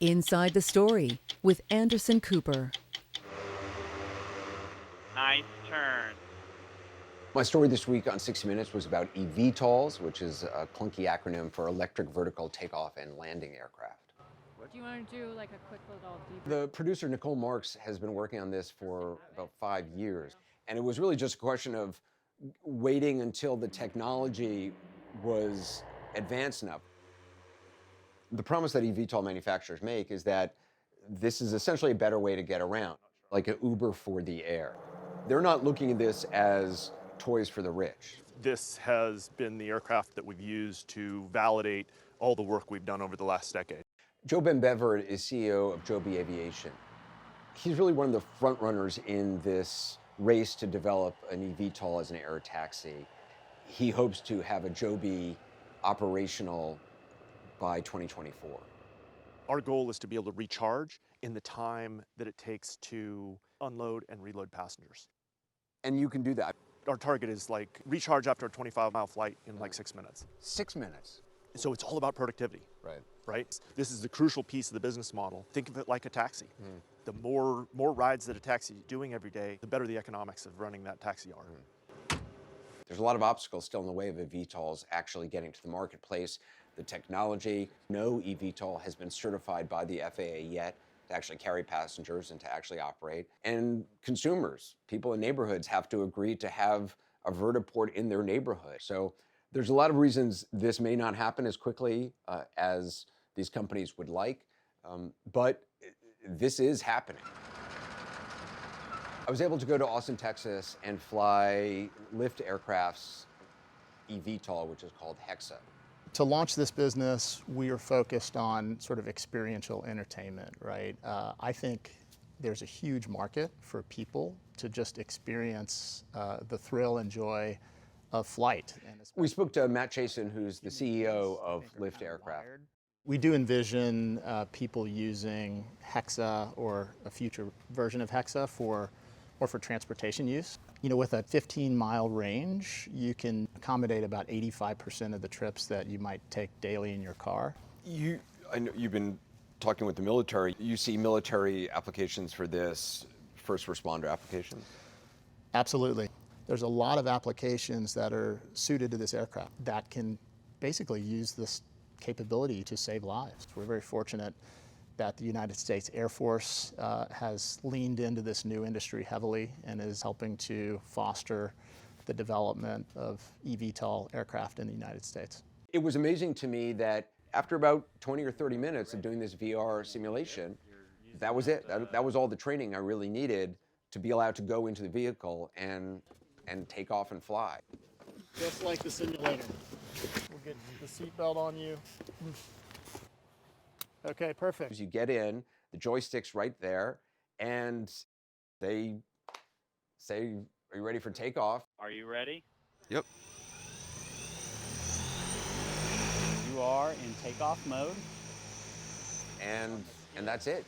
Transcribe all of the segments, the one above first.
Inside the Story with Anderson Cooper. Nice turn. My story this week on 60 Minutes was about eVTOLs, which is a clunky acronym for electric vertical takeoff and landing aircraft. Do you want to do like a quick little debrief? The producer, Nicole Marks, has been working on this for about 5 years. And it was really just a question of waiting until the technology was advanced enough. The promise that eVTOL manufacturers make is that this is essentially a better way to get around, like an Uber for the air. They're not looking at this as toys for the rich. This has been the aircraft that we've used to validate all the work we've done over the last decade. Joe Ben-Bever is CEO of Joby Aviation. He's really one of the front runners in this race to develop an eVTOL as an air taxi. He hopes to have a Joby operational by 2024. Our goal is to be able to recharge in the time that it takes to unload and reload passengers. And you can do that. Our target is like recharge after a 25-mile flight in like 6 minutes. 6 minutes. So it's all about productivity, Right. right? This is the crucial piece of the business model. Think of it like a taxi. The more rides that a taxi is doing every day, the better the economics of running that taxi are. There's a lot of obstacles still in the way of eVTOLs actually getting to the marketplace. The technology, no eVTOL has been certified by the FAA yet to actually carry passengers and to actually operate. And consumers, people in neighborhoods have to agree to have a vertiport in their neighborhood. So there's a lot of reasons this may not happen as quickly as these companies would like, but this is happening. I was able to go to Austin, Texas and fly Lyft Aircraft's eVTOL, which is called Hexa. To launch this business, we are focused on sort of experiential entertainment, right? I think there's a huge market for people to just experience the thrill and joy of flight. We spoke to Matt Chasen, who's the CEO of Lyft Aircraft. We do envision people using Hexa or a future version of Hexa for transportation use. You know, with a 15-mile range, you can accommodate about 85% of the trips that you might take daily in your car. I know you've been talking with the military. You see military applications for this, first responder applications? Absolutely. There's a lot of applications that are suited to this aircraft that can basically use this capability to save lives. We're very fortunate that the United States Air Force has leaned into this new industry heavily and is helping to foster the development of eVTOL aircraft in the United States. It was amazing to me that after about 20 or 30 minutes of doing this VR simulation, that was it. That was all the training I really needed to be allowed to go into the vehicle and take off and fly. Just like the simulator. We'll get the seatbelt on you. Okay, perfect. You get in, the joystick's right there, and they say, "Are you ready for takeoff?" Are you ready? Yep. You are in takeoff mode. And that's it.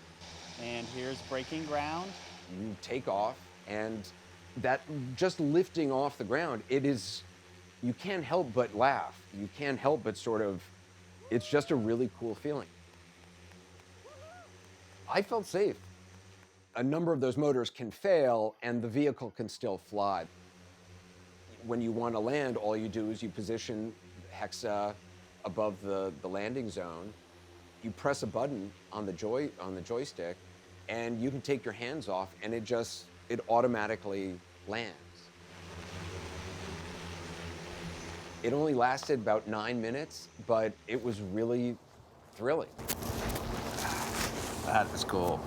And here's braking ground. You take off, and that just lifting off the ground, you can't help but laugh. You can't help but it's just a really cool feeling. I felt safe. A number of those motors can fail and the vehicle can still fly. When you want to land, all you do is you position Hexa above the landing zone. You press a button on the joystick and you can take your hands off and it automatically lands. It only lasted about 9 minutes, but it was really thrilling. That is cool.